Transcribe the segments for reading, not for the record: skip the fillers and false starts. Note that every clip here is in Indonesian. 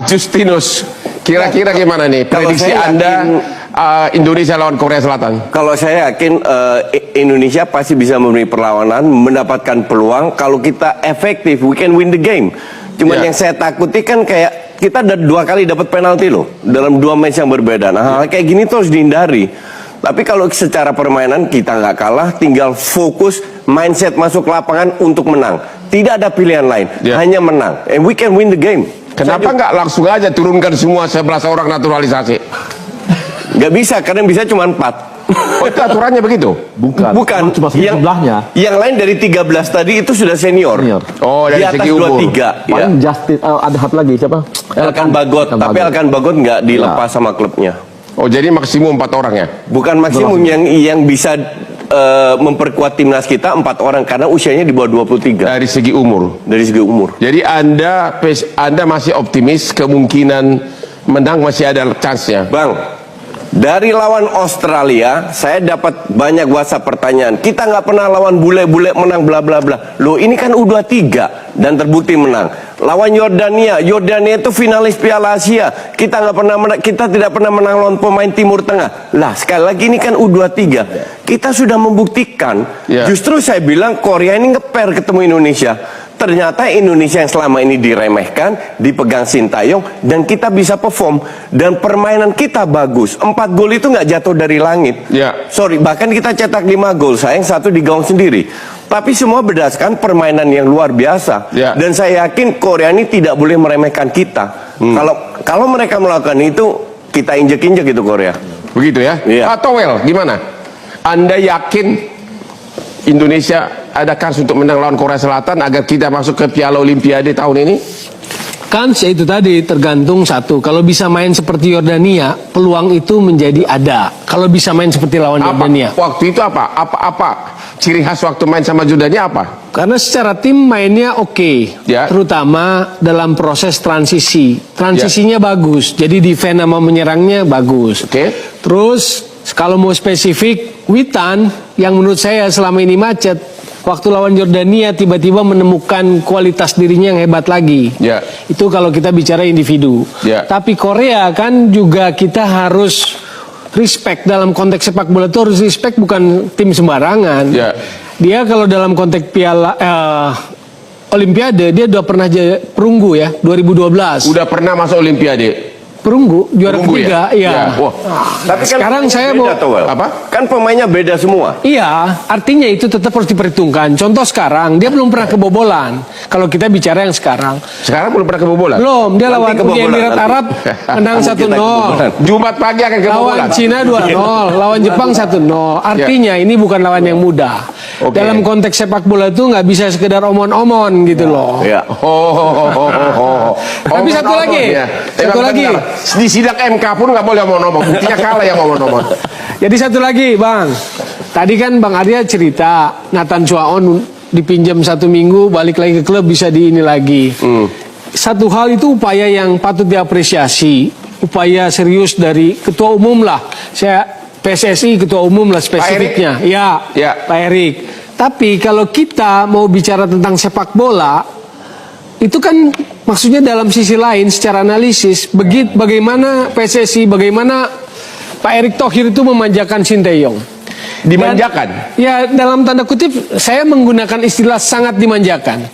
Justinus, kira-kira gimana nih prediksi Anda Indonesia lawan Korea Selatan? Kalau saya yakin Indonesia pasti bisa memberi perlawanan, mendapatkan peluang. Kalau kita efektif, we can win the game. Cuman yang saya takuti kan kayak kita ada 2 kali dapat penalti loh dalam 2 match yang berbeda. Nah, kayak gini tuh harus dihindari. Tapi kalau secara permainan kita nggak kalah, tinggal fokus mindset masuk lapangan untuk menang. Tidak ada pilihan lain, hanya menang. And we can win the game. Kenapa nggak langsung aja turunkan semua 11 orang naturalisasi? Nggak bisa, karena bisa cuma 4. Oh, itu aturannya begitu? Bukan. Yang lain dari 13 tadi itu sudah senior. Oh, dari di atas segi umur. 23. Paling Justin, ada satu lagi siapa? Elkan Bagot. Tapi Elkan Bagot nggak dilepas sama klubnya. Oh, jadi maksimum 4 orang ya? Bukan maksimum, yang bisa memperkuat timnas kita 4 orang karena usianya di bawah 23. Dari segi umur. Dari segi umur. Jadi Anda masih optimis kemungkinan menang masih ada chance-nya? Bang, dari lawan Australia saya dapat banyak WhatsApp pertanyaan. Kita nggak pernah lawan bule-bule menang bla bla bla. Loh, ini kan U23 dan terbukti menang. Lawan Yordania itu finalis Piala Asia. Kita nggak pernah menang, kita tidak pernah menang lawan pemain Timur Tengah. Lah, sekali lagi ini kan U23. Kita sudah membuktikan. Justru saya bilang Korea ini ngeper ketemu Indonesia. Ternyata Indonesia yang selama ini diremehkan, dipegang Sintayong, dan kita bisa perform. Dan permainan kita bagus. 4 gol itu nggak jatuh dari langit. Sorry, bahkan kita cetak 5 gol. Sayang 1 di gawang sendiri. Tapi semua berdasarkan permainan yang luar biasa. Dan saya yakin Korea ini tidak boleh meremehkan kita. Kalau mereka melakukan itu, kita injek-injek itu Korea. Begitu ya? Atau gimana? Anda yakin Indonesia ada kans untuk menang lawan Korea Selatan agar kita masuk ke Piala Olimpiade tahun ini? Kans ya itu tadi tergantung satu. Kalau bisa main seperti Yordania, peluang itu menjadi ada. Kalau bisa main seperti lawan Yordania. Waktu itu apa ciri khas waktu main sama Yordania apa? Karena secara tim mainnya oke, terutama dalam proses transisi. Transisinya bagus. Jadi defense sama menyerangnya bagus. Terus kalau mau spesifik, Witan yang menurut saya selama ini macet. Waktu lawan Yordania tiba-tiba menemukan kualitas dirinya yang hebat lagi. Itu kalau kita bicara individu. Tapi Korea kan juga kita harus respect dalam konteks sepak bola itu harus respect, bukan tim sembarangan. Dia kalau dalam konteks Piala Olimpiade dia udah pernah perunggu ya 2012. Udah pernah masuk Olimpiade. Perunggu, juara ketiga, Tapi kan sekarang saya mau Kan pemainnya beda semua. Iya, artinya itu tetap harus diperhitungkan. Contoh sekarang dia belum pernah kebobolan. Kalau kita bicara yang sekarang. Sekarang belum pernah kebobolan. Belum, dia lawan Uni Emirat Arab menang 1-0. Jumat pagi akan kebobolan. Lawan Cina 2-0, lawan Jepang 1-0. Artinya ini bukan lawan yang mudah. Dalam konteks sepak bola itu nggak bisa sekedar omon-omon gitu loh. Tapi satu lagi. Di sidang MK pun nggak boleh omong-omong, buktinya kalah yang omong-omong. Jadi satu lagi Bang, tadi kan Bang Arya cerita Nathan Chuaon dipinjam 1 minggu, balik lagi ke klub bisa di ini lagi. Satu hal itu upaya yang patut diapresiasi, upaya serius dari ketua umum lah. Saya PSSI ketua umum lah spesifiknya. Pak Erik. Tapi kalau kita mau bicara tentang sepak bola, itu kan maksudnya dalam sisi lain secara analisis bagaimana PSSI, bagaimana Pak Erick Thohir itu memanjakan Sinteyong. Dimanjakan? Ya dalam tanda kutip saya menggunakan istilah sangat dimanjakan.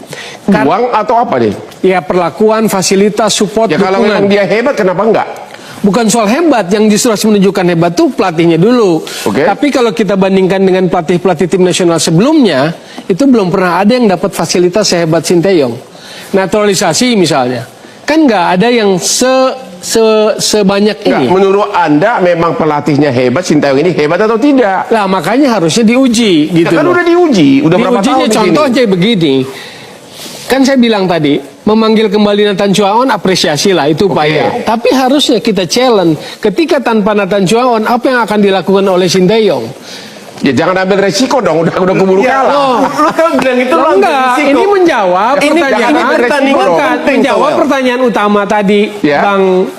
Uang atau apa nih? Ya perlakuan, fasilitas, support, dukungan. Kalau memang dia hebat kenapa enggak? Bukan soal hebat, yang justru harus menunjukkan hebat tuh pelatihnya dulu. Tapi kalau kita bandingkan dengan pelatih-pelatih tim nasional sebelumnya, itu belum pernah ada yang dapat fasilitas sehebat Sinteyong. Naturalisasi misalnya, kan nggak ada yang sebanyak ini. Menurut Anda memang pelatihnya hebat, Sinteyong ini hebat atau tidak? Lah makanya harusnya diuji gitu. Kan udah diuji, udah berapa tahun begini? Contoh aja begini, kan saya bilang tadi memanggil kembali Nathan Chuaon apresiasi lah itu upaya. Tapi harusnya kita challenge ketika tanpa Nathan Chuaon apa yang akan dilakukan oleh Sinteyong? Ya jangan ambil resiko dong, udah keburu kalah. Lu kan bilang itu enggak, ini menjawab pertanyaan utama tadi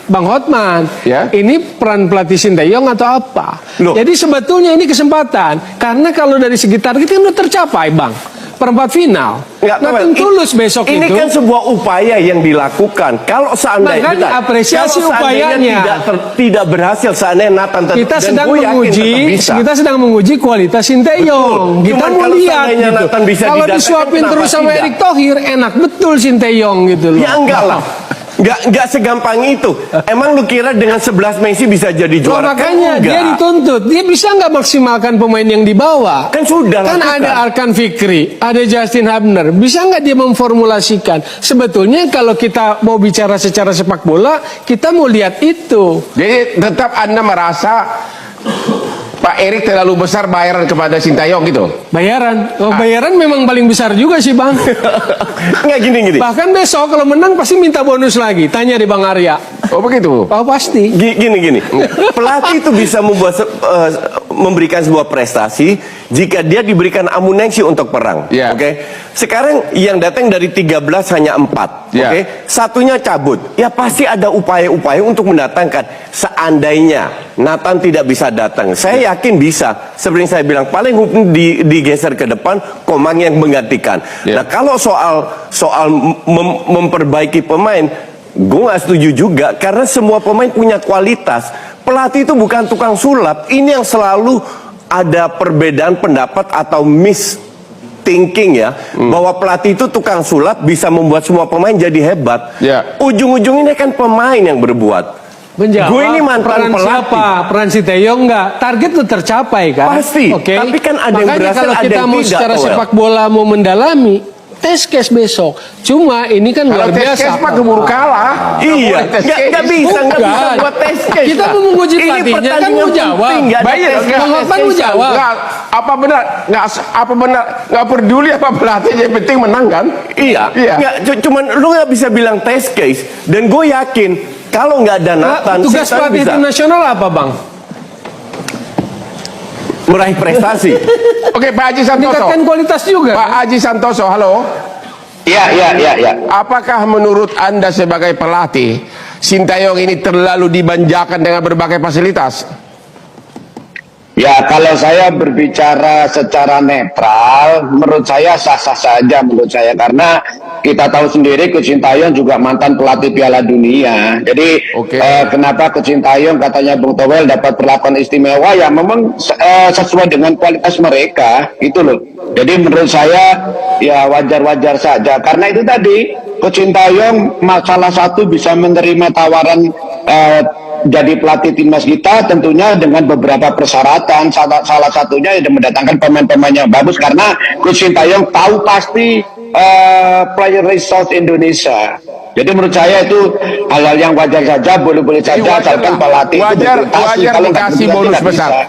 Bang Hotman. Ini peran pelatih Sinteyong atau apa? Jadi sebetulnya ini kesempatan, karena kalau dari segi target kan udah tercapai, Bang. perempat final. Nggak, Nothing tulus besok ini itu. kan sebuah upaya yang dilakukan. Kalau seandainya Makanya apresiasi upayanya. tidak berhasil, seandainya Nathan Kita dan sedang gue yakin menguji, tetap bisa. kita sedang menguji kualitas Sinteyong. Betul. Kita Cuman mau kalau lihat seandainya gitu. Nathan bisa Kalau didatangkan, disuapin kenapa terus sama tidak? Erick Thohir, enak betul Sinteyong gitu loh. Ya enggak lah. Enggak segampang itu. Emang lu kira dengan 11 Messi bisa jadi Loh, juara? makanya Kan enggak. dia dituntut. Dia bisa nggak maksimalkan pemain yang dibawa? Kan sudah Kan lakukan. ada Arkan Fikri, ada Justin Hubner. Bisa nggak dia memformulasikan? Sebetulnya kalau kita mau bicara secara sepak bola, kita mau lihat itu. Jadi tetap Anda merasa Pak Erik terlalu besar bayaran kepada Sintayong gitu? Bayaran, bayaran memang paling besar juga sih bang. Enggak gini. Bahkan besok kalau menang pasti minta bonus lagi. Tanya di Bang Arya. Oh begitu? Oh pasti. Gini. Pelatih itu bisa memberikan sebuah prestasi jika dia diberikan amunisi untuk perang. Yeah. Oke. Sekarang yang datang dari 13 hanya 4. Yeah. Oke. Satunya cabut. Ya pasti ada upaya-upaya untuk mendatangkan. Seandainya Nathan tidak bisa datang, saya yakin bisa. Seperti saya bilang, paling digeser ke depan, Komang yang menggantikan. Yeah. Nah, kalau soal memperbaiki pemain, gue nggak setuju juga karena semua pemain punya kualitas. Pelatih itu bukan tukang sulap. Ini yang selalu ada perbedaan pendapat atau thinking ya, bahwa pelatih itu tukang sulap bisa membuat semua pemain jadi hebat. Ya. Ujung-ujungnya kan pemain yang berbuat. Menjawab. Gue ini mantan peran pelatih. siapa? Peran Sinteyong nggak? Target itu tercapai kan? Pasti. Oke. Tapi kan ada yang Makanya berhasil, kalau ada kita yang mau tidak, secara Toel. sepak bola mau mendalami, tes case besok. Cuma ini kan Kalau luar tes biasa. case mah keburu kalah. Iya, nggak bisa Bukan. buat tes case. Kita mau menguji Ini pelatihnya, kan pertandingan mau jawab. penting, nggak ada Baik, tes enggak. Bang Hotman mau jawab. Enggak, apa benar nggak peduli apa pelatih, yang penting menang kan? Iya. Iya. Nggak, cuman lu nggak bisa bilang test case. Dan gue yakin kalau nggak ada Nathan, Tugas Sintayong pelatih bisa tim nasional apa bang? meraih prestasi. Oke, Pak Haji Santoso. Meningkatkan kualitas juga. Pak Haji Santoso, halo. Ya. Apakah menurut Anda sebagai pelatih, Sintayong ini terlalu dimanjakan dengan berbagai fasilitas? Ya, kalau saya berbicara secara netral, menurut saya sah-sah saja menurut saya, karena kita tahu sendiri Coach Sintayong juga mantan pelatih Piala Dunia. Jadi Oke. kenapa Coach Sintayong katanya Bung Towel dapat perlakuan istimewa, ya memang sesuai dengan kualitas mereka itu loh. Jadi menurut saya ya wajar-wajar saja, karena itu tadi Coach Sintayong salah satu bisa menerima tawaran jadi pelatih timnas kita tentunya dengan beberapa persyaratan. Salah satunya ya mendatangkan pemain-pemain yang bagus, karena Coach Sintayong tahu pasti player resource Indonesia. Jadi menurut saya itu hal-hal yang wajar saja, boleh-boleh saja, asalkan pelatih itu wajar berprestasi. Kalau nggak dikasih berprestasi bonus nggak besar. bisa.